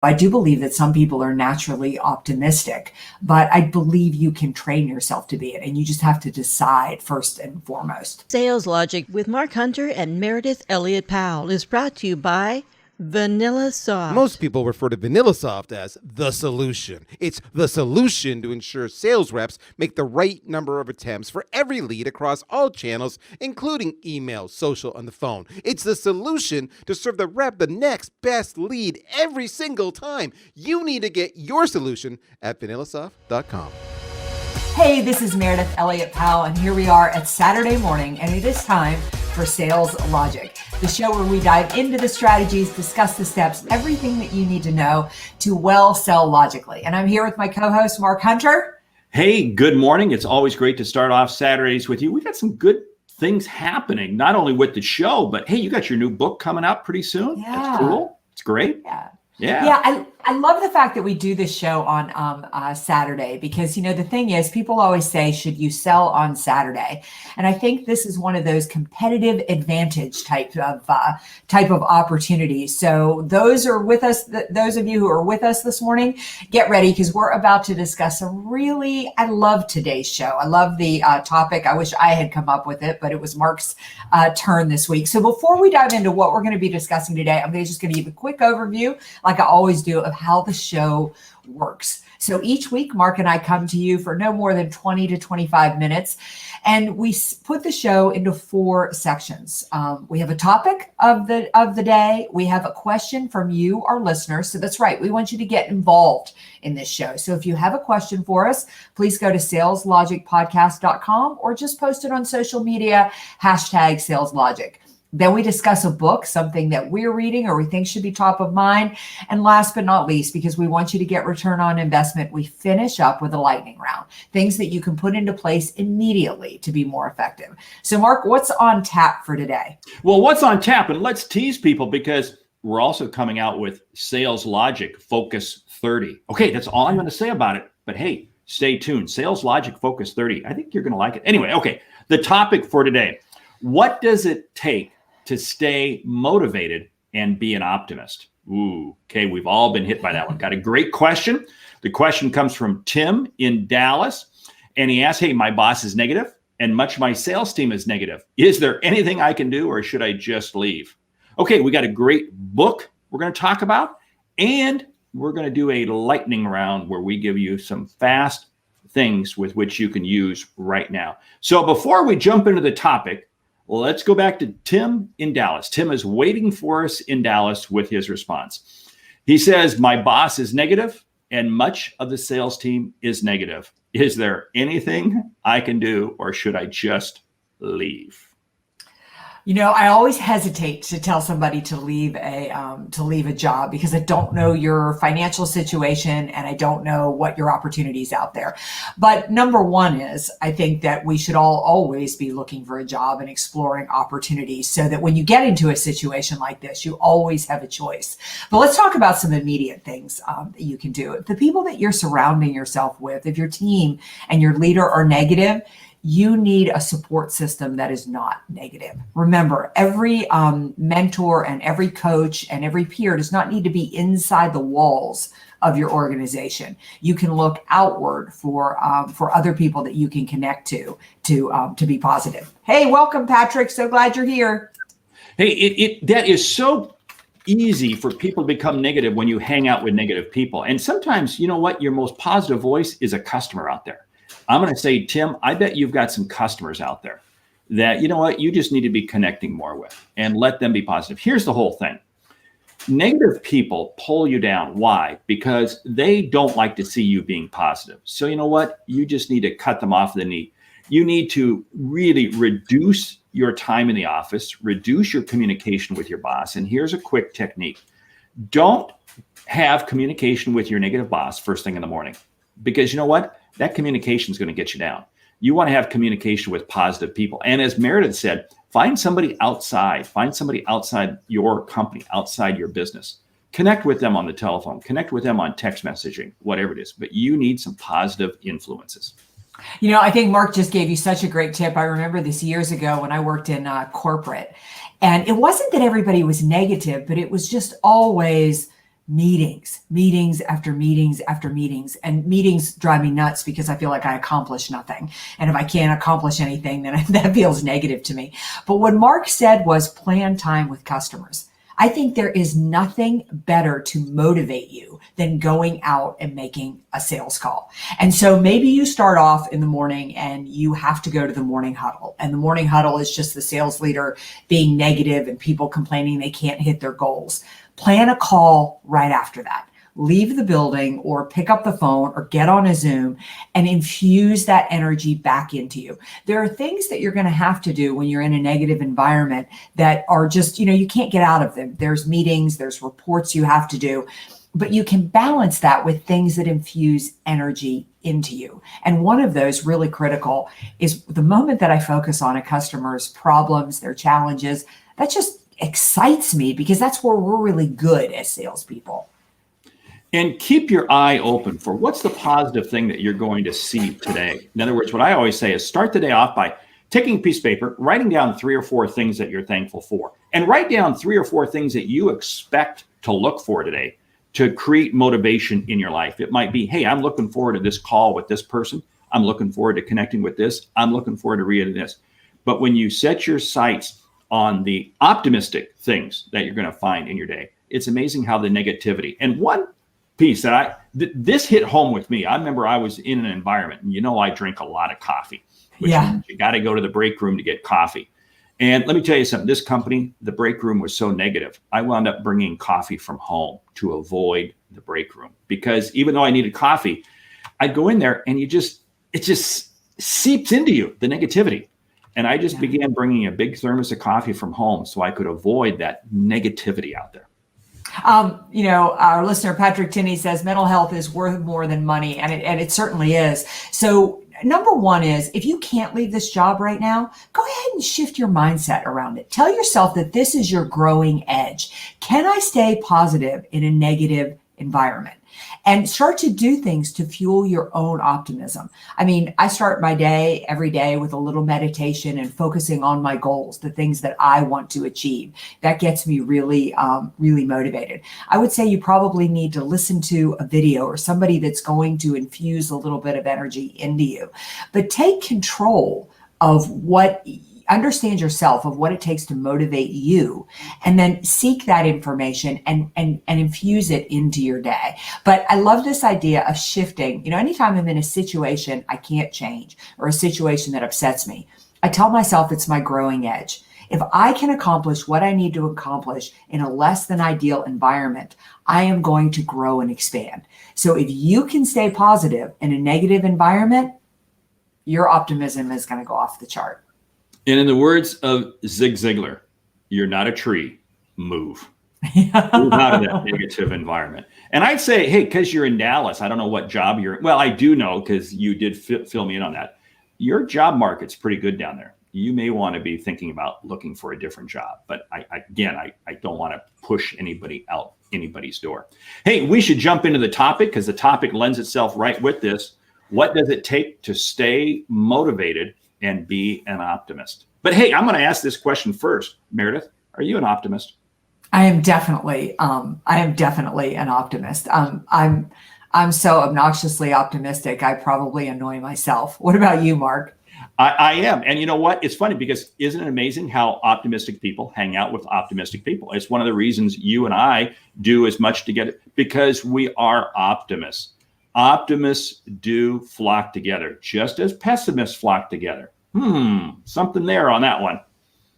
I do believe that some people are naturally optimistic, but I believe you can train yourself to be it, and you just have to decide first and foremost. Sales Logic with Mark Hunter and Meredith Elliott Powell is brought to you by VanillaSoft. Most people refer to VanillaSoft as the solution. It's the solution to ensure sales reps make the right number of attempts for every lead across all channels, including email, social, and the phone. It's the solution to serve the rep the next best lead every single time. You need to get your solution at VanillaSoft.com. Hey, this is Meredith Elliott Powell, and here we are at Saturday morning, and it is time for Sales Logic, the show where we dive into the strategies, discuss the steps, everything that you need to know to well sell logically. And I'm here with my co-host, Mark Hunter. Hey, good morning. It's always great to start off Saturdays with you. We got some good things happening, not only with the show, but hey, you got your new book coming out pretty soon. Yeah. That's cool. It's great. Yeah. I love the fact that we do this show on Saturday because, you know, the thing is, people always say, should you sell on Saturday? And I think this is one of those competitive advantage type of opportunities. So those are with us, those of you who are with us this morning, get ready because we're about to discuss I love today's show. I love the topic. I wish I had come up with it, but it was Mark's turn this week. So before we dive into what we're going to be discussing today, I'm just going to give a quick overview, like I always do, of how the show works. So each week, Mark and I come to you for no more than 20 to 25 minutes, and we put the show into 4 sections. We have a topic of the day. We have a question from you, our listeners. So that's right. We want you to get involved in this show. So if you have a question for us, please go to saleslogicpodcast.com or just post it on social media, #SalesLogic. Then we discuss a book, something that we're reading or we think should be top of mind. And last but not least, because we want you to get return on investment, we finish up with a lightning round, things that you can put into place immediately to be more effective. So Mark, what's on tap for today? Well, what's on tap? And let's tease people because we're also coming out with Sales Logic Focus 30. Okay, that's all I'm going to say about it. But hey, stay tuned. Sales Logic Focus 30. I think you're going to like it. Anyway, okay, the topic for today. What does it take to stay motivated and be an optimist? Ooh, okay, we've all been hit by that one. Got a great question. The question comes from Tim in Dallas, and he asks, hey, my boss is negative, and much of my sales team is negative. Is there anything I can do, or should I just leave? Okay, we got a great book we're going to talk about, and we're going to do a lightning round where we give you some fast things with which you can use right now. So before we jump into the topic, let's go back to Tim in Dallas. Tim is waiting for us in Dallas with his response. He says, my boss is negative and much of the sales team is negative. Is there anything I can do, or should I just leave? You know, I always hesitate to tell somebody to leave a job because I don't know your financial situation and I don't know what your opportunities out there. But number one is, I think that we should all always be looking for a job and exploring opportunities so that when you get into a situation like this, you always have a choice. But let's talk about some immediate things that you can do. If the people that you're surrounding yourself with, if your team and your leader are negative, you need a support system that is not negative. Remember, every mentor and every coach and every peer does not need to be inside the walls of your organization. You can look outward for other people that you can connect to be positive. Hey, welcome, Patrick. So glad you're here. Hey, that is so easy for people to become negative when you hang out with negative people. And sometimes, you know what, your most positive voice is a customer out there. I'm going to say, Tim, I bet you've got some customers out there that, you know what, you just need to be connecting more with and let them be positive. Here's the whole thing. Negative people pull you down. Why? Because they don't like to see you being positive. So you know what? You just need to cut them off the knee. You need to really reduce your time in the office, reduce your communication with your boss. And here's a quick technique. Don't have communication with your negative boss first thing in the morning, because you know what? That communication is going to get you down. You want to have communication with positive people. And as Meredith said, find somebody outside your company, outside your business. Connect with them on the telephone, connect with them on text messaging, whatever it is. But you need some positive influences. You know, I think Mark just gave you such a great tip. I remember this years ago when I worked in corporate. And it wasn't that everybody was negative, but it was just always meetings after meetings after meetings. And meetings drive me nuts because I feel like I accomplish nothing. And if I can't accomplish anything, then that feels negative to me. But what Mark said was plan time with customers. I think there is nothing better to motivate you than going out and making a sales call. And so maybe you start off in the morning and you have to go to the morning huddle. And the morning huddle is just the sales leader being negative and people complaining they can't hit their goals. Plan a call right after that. Leave the building or pick up the phone or get on a Zoom and infuse that energy back into you. There are things that you're going to have to do when you're in a negative environment that are just, you can't get out of them. There's meetings, there's reports you have to do, but you can balance that with things that infuse energy into you. And one of those really critical is the moment that I focus on a customer's problems, their challenges, that just excites me because that's where we're really good as salespeople. And keep your eye open for what's the positive thing that you're going to see today. In other words, what I always say is start the day off by taking a piece of paper, writing down 3 or 4 things that you're thankful for, and write down 3 or 4 things that you expect to look for today to create motivation in your life. It might be, hey, I'm looking forward to this call with this person. I'm looking forward to connecting with this. I'm looking forward to reading this. But when you set your sights on the optimistic things that you're going to find in your day, it's amazing how the negativity. And one piece that this hit home with me. I remember I was in an environment, and I drink a lot of coffee, which means you got to go to the break room to get coffee. And let me tell you something, this company, the break room was so negative. I wound up bringing coffee from home to avoid the break room because even though I needed coffee, I'd go in there and it just seeps into you, the negativity. And I just began bringing a big thermos of coffee from home so I could avoid that negativity out there. Our listener, Patrick Tinney, says mental health is worth more than money. And it certainly is. So number one is if you can't leave this job right now, go ahead and shift your mindset around it. Tell yourself that this is your growing edge. Can I stay positive in a negative environment? And start to do things to fuel your own optimism. I mean, I start my day every day with a little meditation and focusing on my goals, the things that I want to achieve. That gets me really, really motivated. I would say you probably need to listen to a video or somebody that's going to infuse a little bit of energy into you. But take control of understand yourself of what it takes to motivate you, and then seek that information and infuse it into your day. But I love this idea of shifting. Anytime I'm in a situation I can't change or a situation that upsets me, I tell myself it's my growing edge. If I can accomplish what I need to accomplish in a less than ideal environment, I am going to grow and expand. So if you can stay positive in a negative environment, your optimism is going to go off the chart. And in the words of Zig Ziglar, you're not a tree, move. Move out of that negative environment. And I'd say, hey, because you're in Dallas, I don't know what job you're in. Well, I do know because you did fill me in on that. Your job market's pretty good down there. You may want to be thinking about looking for a different job. But I don't want to push anybody out anybody's door. Hey, we should jump into the topic because the topic lends itself right with this. What does it take to stay motivated and be an optimist? But hey, I'm going to ask this question first. Meredith, are you an optimist? I am definitely an optimist. I'm so obnoxiously optimistic. I probably annoy myself. What about you, Mark? I am. And you know what? It's funny because isn't it amazing how optimistic people hang out with optimistic people? It's one of the reasons you and I do as much together because we are optimists. Optimists do flock together, just as pessimists flock together. Something there on that one.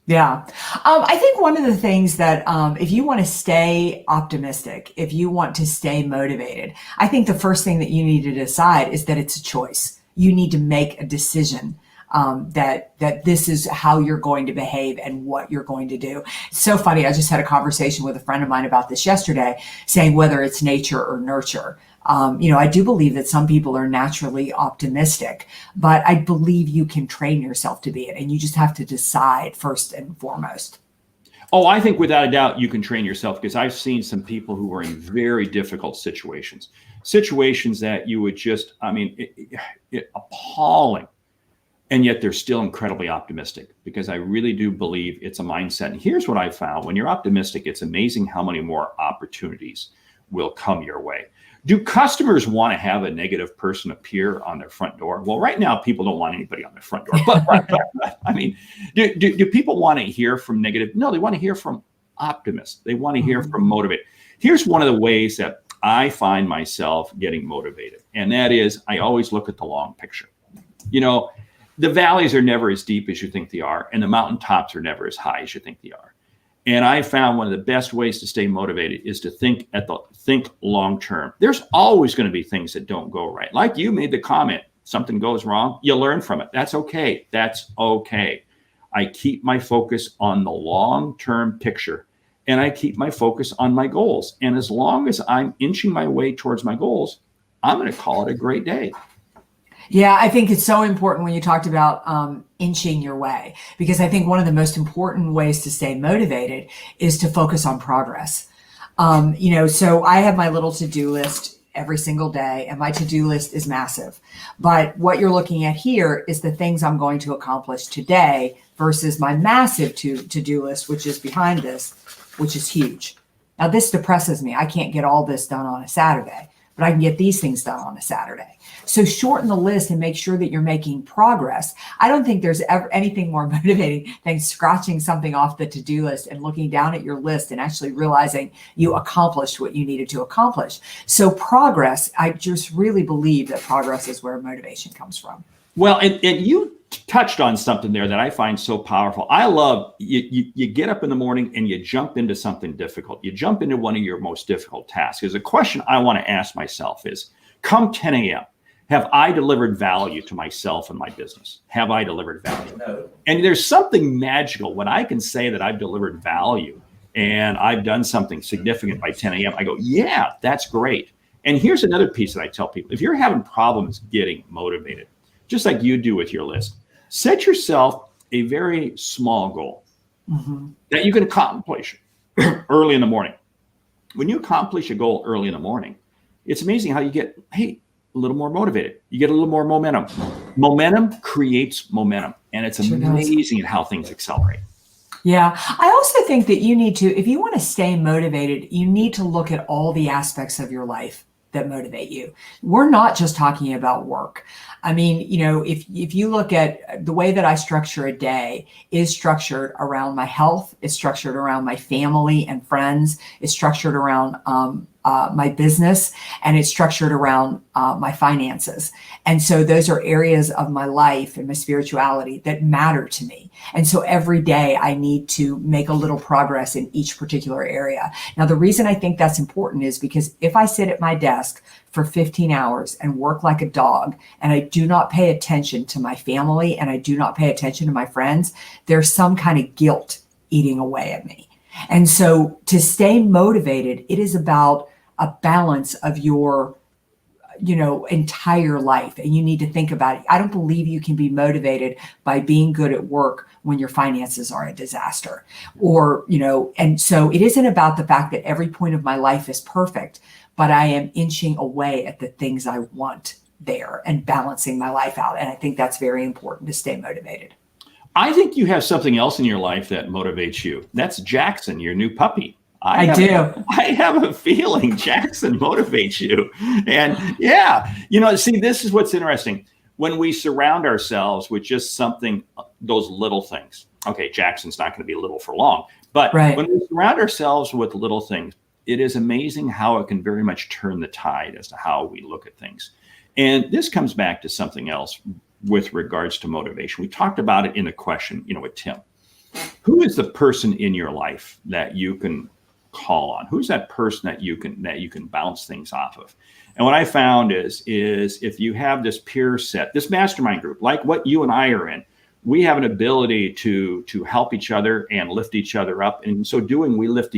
Yeah. I think one of the things that if you want to stay optimistic, if you want to stay motivated, I think the first thing that you need to decide is that it's a choice. You need to make a decision that this is how you're going to behave and what you're going to do. It's so funny. I just had a conversation with a friend of mine about this yesterday, saying whether it's nature or nurture. I do believe that some people are naturally optimistic, but I believe you can train yourself to be it. And you just have to decide first and foremost. Oh, I think without a doubt you can train yourself because I've seen some people who are in very difficult situations that you would just, appalling. And yet they're still incredibly optimistic because I really do believe it's a mindset. And here's what I found. When you're optimistic, it's amazing how many more opportunities will come your way. Do customers want to have a negative person appear on their front door? Well, right now, people don't want anybody on their front door. But I mean, do people want to hear from negative? No, they want to hear from optimists. They want to hear from motivated. Here's one of the ways that I find myself getting motivated. And that is, I always look at the long picture. You know, the valleys are never as deep as you think they are, and the mountaintops are never as high as you think they are. And I found one of the best ways to stay motivated is to think long term. There's always going to be things that don't go right. Like you made the comment, something goes wrong, you learn from it. That's okay. That's okay. I keep my focus on the long-term picture, and I keep my focus on my goals. And as long as I'm inching my way towards my goals, I'm going to call it a great day. Yeah, I think it's so important when you talked about inching your way, because I think one of the most important ways to stay motivated is to focus on progress. So I have my little to-do list every single day, and my to-do list is massive. But what you're looking at here is the things I'm going to accomplish today versus my massive to-do list, which is behind this, which is huge. Now, this depresses me. I can't get all this done on a Saturday, but I can get these things done on a Saturday. So shorten the list and make sure that you're making progress. I don't think there's ever anything more motivating than scratching something off the to-do list and looking down at your list and actually realizing you accomplished what you needed to accomplish. So progress, I just really believe that progress is where motivation comes from. Well, and you touched on something there that I find so powerful. I love you get up in the morning and you jump into something difficult. You jump into one of your most difficult tasks. There's a question I want to ask myself is, come 10 a.m., have I delivered value to myself and my business? Have I delivered value? No. And there's something magical when I can say that I've delivered value and I've done something significant by 10 a.m. I go, yeah, that's great. And here's another piece that I tell people. If you're having problems getting motivated, just like you do with your list, set yourself a very small goal that you can accomplish early in the morning. When you accomplish a goal early in the morning, it's amazing how you get, a little more motivated. You get a little more momentum. Momentum creates momentum. And it's amazing at how things accelerate. Yeah. I also think that you need to, if you want to stay motivated, you need to look at all the aspects of your life that motivate you. We're not just talking about work. I mean, if you look at the way that I structure a day is structured around my health, it's structured around my family and friends, it's structured around my business, and it's structured around my finances. And so those are areas of my life and my spirituality that matter to me. And so every day I need to make a little progress in each particular area. Now, the reason I think that's important is because if I sit at my desk for 15 hours and work like a dog, and I do not pay attention to my family and I do not pay attention to my friends, there's some kind of guilt eating away at me. And so to stay motivated, it is about a balance of your entire life. And you need to think about it. I don't believe you can be motivated by being good at work when your finances are a disaster, and so it isn't about the fact that every point of my life is perfect, but I am inching away at the things I want there and balancing my life out. And I think that's very important to stay motivated. I think you have something else in your life that motivates you. That's Jackson, your new puppy. I have a feeling Jackson motivates you. And see, this is what's interesting. When we surround ourselves with just something, those little things. Okay, Jackson's not going to be little for long. But when we surround ourselves with little things, it is amazing how it can very much turn the tide as to how we look at things. And this comes back to something else with regards to motivation. We talked about it in the question, with Tim. Who is the person in your life that you can call on? Who's that person that you can bounce things off of? And what I found is if you have this peer set, this mastermind group, like what you and I are in, we have an ability to help each other and lift each other up. And in so doing, we lift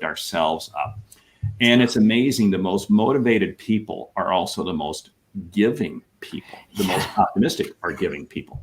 ourselves up. And it's amazing. The most motivated people are also the most giving people. The most optimistic are giving people.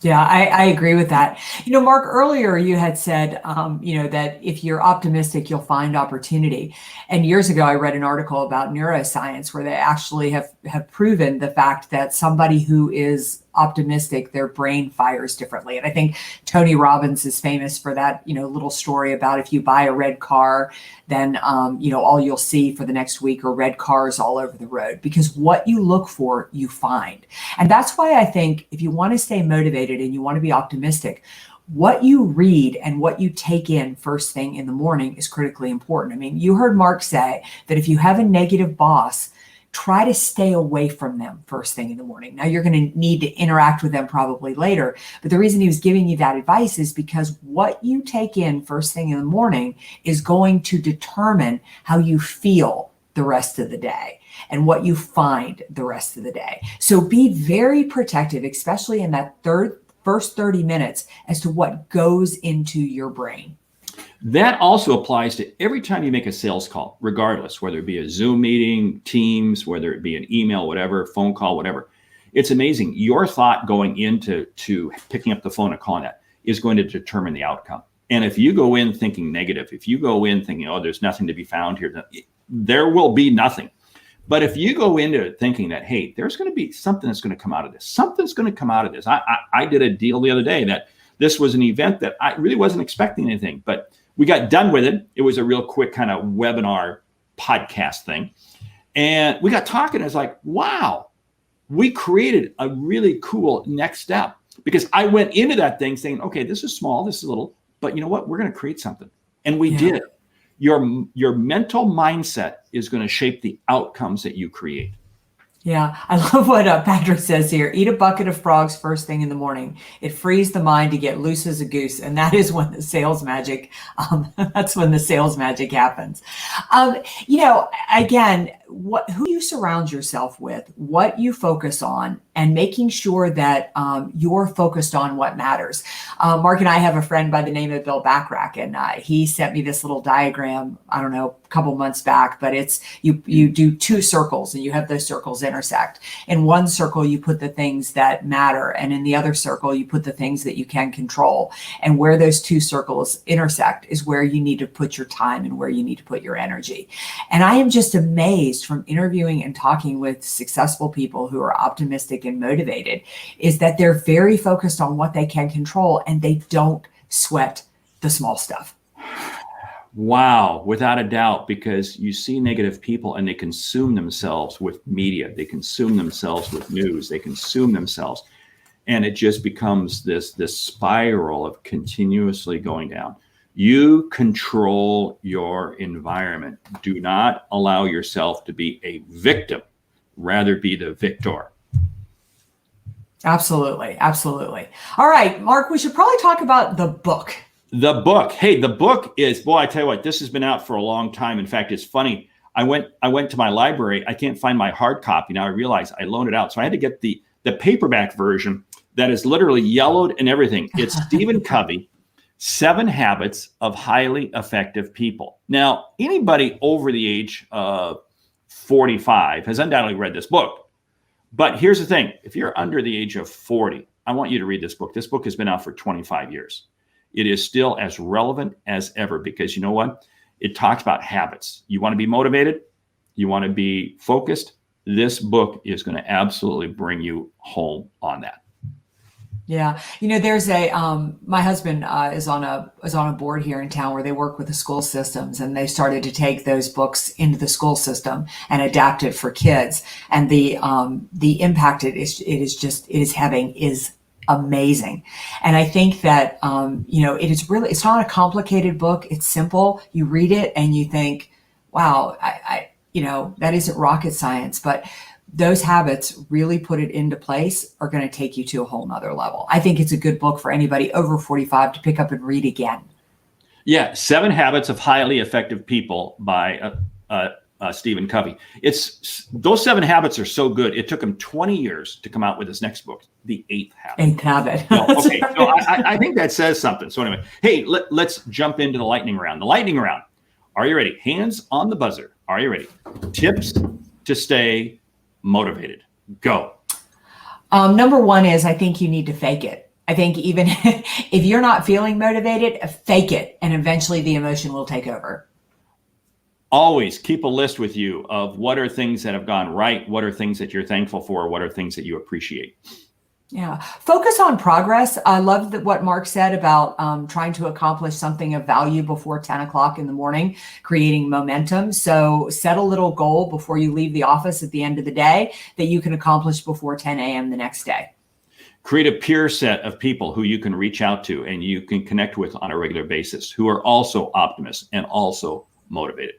Yeah, I agree with that. Mark, earlier you had said, that if you're optimistic, you'll find opportunity. And years ago, I read an article about neuroscience where they actually have proven the fact that somebody who is optimistic, their brain fires differently. And I think Tony Robbins is famous for that, little story about if you buy a red car, then, all you'll see for the next week are red cars all over the road, because what you look for, you find. And that's why I think if you want to stay motivated and you want to be optimistic, what you read and what you take in first thing in the morning is critically important. I mean, you heard Mark say that if you have a negative boss, try to stay away from them first thing in the morning. Now, you're going to need to interact with them probably later, but the reason he was giving you that advice is because what you take in first thing in the morning is going to determine how you feel the rest of the day and what you find the rest of the day. So be very protective, especially in that first 30 minutes, as to what goes into your brain. That also applies to every time you make a sales call, regardless, whether it be a Zoom meeting, Teams, whether it be an email, whatever, phone call, whatever. It's amazing. Your thought going into picking up the phone and calling that is going to determine the outcome. And if you go in thinking negative, if you go in thinking, oh, there's nothing to be found here, there will be nothing. But if you go into it thinking that, hey, there's going to be something that's going to come out of this. Something's going to come out of this. I did a deal the other day that this was an event that I really wasn't expecting anything, but we got done with it. It was a real quick kind of webinar podcast thing. And we got talking. I was like, wow, we created a really cool next step, because I went into that thing saying, okay, this is small, this is little, but you know what? We're going to create something. And we did. Your mental mindset is going to shape the outcomes that you create. Yeah, I love what Patrick says here. Eat a bucket of frogs first thing in the morning. It frees the mind to get loose as a goose, and that is when the sales magic. That's when the sales magic happens. Again, who you surround yourself with, what you focus on, and making sure that you're focused on what matters. Mark and I have a friend by the name of Bill Backrack, and he sent me this little diagram, I don't know, a couple months back, but it's you do two circles and you have those circles intersect. In one circle, you put the things that matter, and in the other circle, you put the things that you can control. And where those two circles intersect is where you need to put your time and where you need to put your energy. And I am just amazed from interviewing and talking with successful people who are optimistic and motivated, is that they're very focused on what they can control and they don't sweat the small stuff. Wow, without a doubt, because you see negative people and they consume themselves with media, they consume themselves with news, they consume themselves, and it just becomes this spiral of continuously going down. You control your environment. Do not allow yourself to be a victim, rather be the victor. Absolutely. Absolutely. All right, Mark, we should probably talk about the book. The book. Hey, the book is, boy, I tell you what, this has been out for a long time. In fact, it's funny. I went to my library. I can't find my hard copy. Now I realize I loaned it out. So I had to get the paperback version that is literally yellowed and everything. It's Stephen Covey, 7 Habits of Highly Effective People. Now, anybody over the age of 45 has undoubtedly read this book. But here's the thing. If you're under the age of 40, I want you to read this book. This book has been out for 25 years. It is still as relevant as ever, because you know what? It talks about habits. You want to be motivated? You want to be focused? This book is going to absolutely bring you home on that. Yeah. There's my husband is on a board here in town where they work with the school systems, and they started to take those books into the school system and adapt it for kids. And the impact it is having is amazing. And I think that, it's not a complicated book. It's simple. You read it and you think, wow, that isn't rocket science, but those habits really put it into place are going to take you to a whole nother level. I think it's a good book for anybody over 45 to pick up and read again. Yeah. 7 Habits of Highly Effective People by Stephen Covey. Those 7 habits are so good. It took him 20 years to come out with his next book, The 8th Habit. 8th Habit. Okay. So I think that says something. So anyway, hey, let's jump into the lightning round. The lightning round. Are you ready? Hands on the buzzer. Are you ready? Tips to stay motivated. Go. Number 1 is, I think you need to fake it. I think even if you're not feeling motivated, fake it, and eventually the emotion will take over. Always keep a list with you of what are things that have gone right, what are things that you're thankful for, what are things that you appreciate. Yeah. Focus on progress. I love what Mark said about trying to accomplish something of value before 10 o'clock in the morning, creating momentum. So set a little goal before you leave the office at the end of the day that you can accomplish before 10 a.m. the next day. Create a peer set of people who you can reach out to and you can connect with on a regular basis, who are also optimists and also motivated.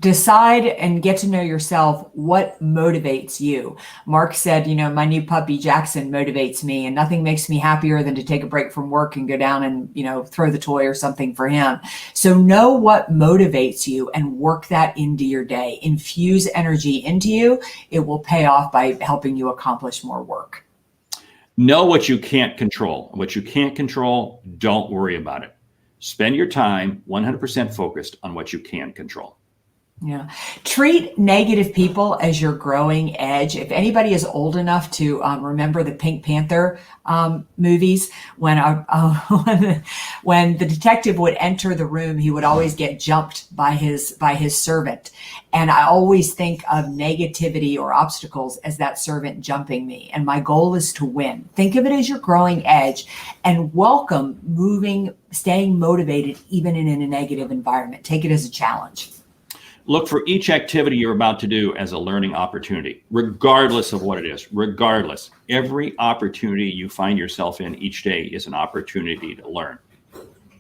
Decide and get to know yourself what motivates you. Mark said, my new puppy Jackson motivates me, and nothing makes me happier than to take a break from work and go down and, throw the toy or something for him. So know what motivates you and work that into your day. Infuse energy into you. It will pay off by helping you accomplish more work. Know what you can't control. What you can't control, don't worry about it. Spend your time 100% focused on what you can control. Yeah. Treat negative people as your growing edge. If anybody is old enough to remember the Pink Panther movies, when the detective would enter the room, he would always get jumped by his servant. And I always think of negativity or obstacles as that servant jumping me. And my goal is to win. Think of it as your growing edge and welcome staying motivated even in a negative environment. Take it as a challenge. Look for each activity you're about to do as a learning opportunity, regardless of what it is. Regardless, every opportunity you find yourself in each day is an opportunity to learn.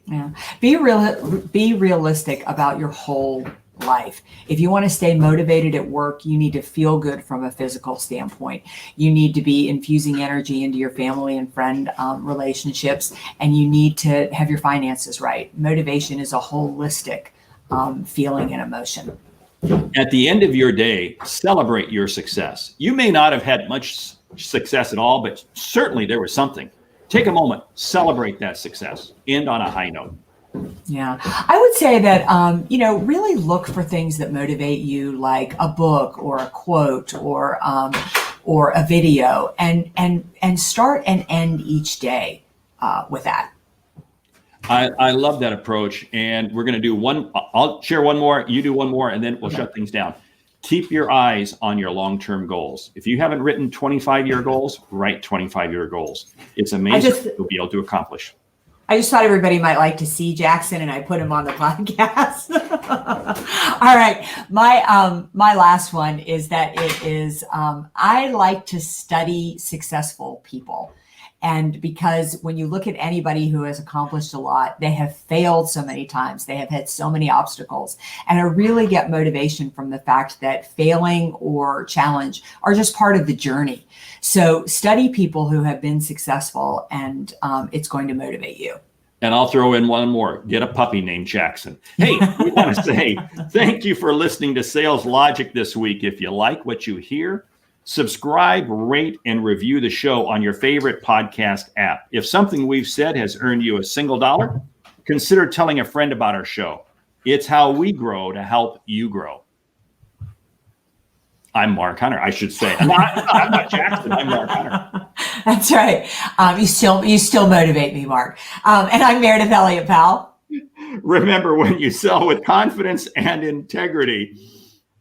Yeah. Be realistic about your whole life. If you want to stay motivated at work, you need to feel good from a physical standpoint. You need to be infusing energy into your family and friend relationships, and you need to have your finances right. Motivation is a holistic feeling and emotion. At the end of your day, celebrate your success. You may not have had much success at all, but certainly there was something. Take a moment, celebrate that success, end on a high note. Yeah, I would say that, really look for things that motivate you, like a book or a quote or a video, and start and end each day with that. I love that approach. And we're going to do one. I'll share one more. You do one more, and then we'll shut things down. Keep your eyes on your long-term goals. If you haven't written 25-year goals, write 25-year goals. It's amazing what you'll be able to accomplish. I just thought everybody might like to see Jackson, and I put him on the podcast. All right. My last one is that it is, I like to study successful people. And because when you look at anybody who has accomplished a lot, they have failed so many times. They have had so many obstacles. And I really get motivation from the fact that failing or challenge are just part of the journey. So study people who have been successful, and it's going to motivate you. And I'll throw in one more. Get a puppy named Jackson. Hey, we want to say thank you for listening to Sales Logic this week. If you like what you hear, subscribe, rate, and review the show on your favorite podcast app. If something we've said has earned you $1, consider telling a friend about our show. It's how we grow to help you grow. I'm Mark Hunter, I should say. I'm not Jackson. I'm Mark Hunter. That's right. You still motivate me, Mark. And I'm Meredith Elliott Powell. Remember, when you sell with confidence and integrity,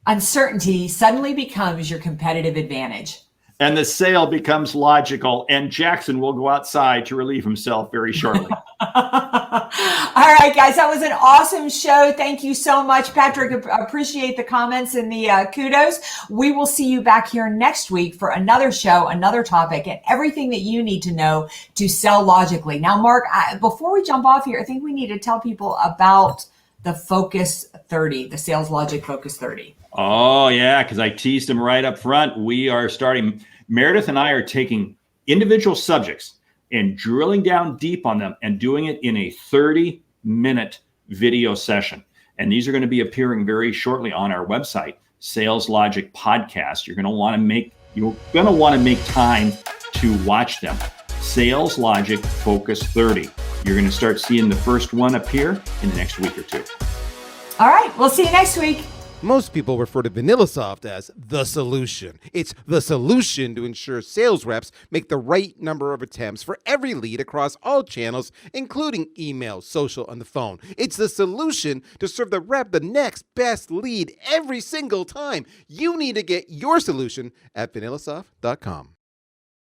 uncertainty suddenly becomes your competitive advantage. And the sale becomes logical, and Jackson will go outside to relieve himself very shortly. All right, guys, that was an awesome show. Thank you so much, Patrick. Appreciate the comments and the kudos. We will see you back here next week for another show, another topic, and everything that you need to know to sell logically. Now, Mark, before we jump off here, I think we need to tell people about the Focus 30, the Sales Logic Focus 30. Oh, yeah, because I teased him right up front. We are starting. Meredith and I are taking individual subjects and drilling down deep on them and doing it in a 30-minute video session. And these are going to be appearing very shortly on our website, Sales Logic Podcast. You're going to want to make time to watch them. Sales Logic Focus 30. You're going to start seeing the first one appear in the next week or two. All right, we'll see you next week. Most people refer to VanillaSoft as the solution. It's the solution to ensure sales reps make the right number of attempts for every lead across all channels, including email, social, and the phone. It's the solution to serve the rep the next best lead every single time. You need to get your solution at vanillasoft.com.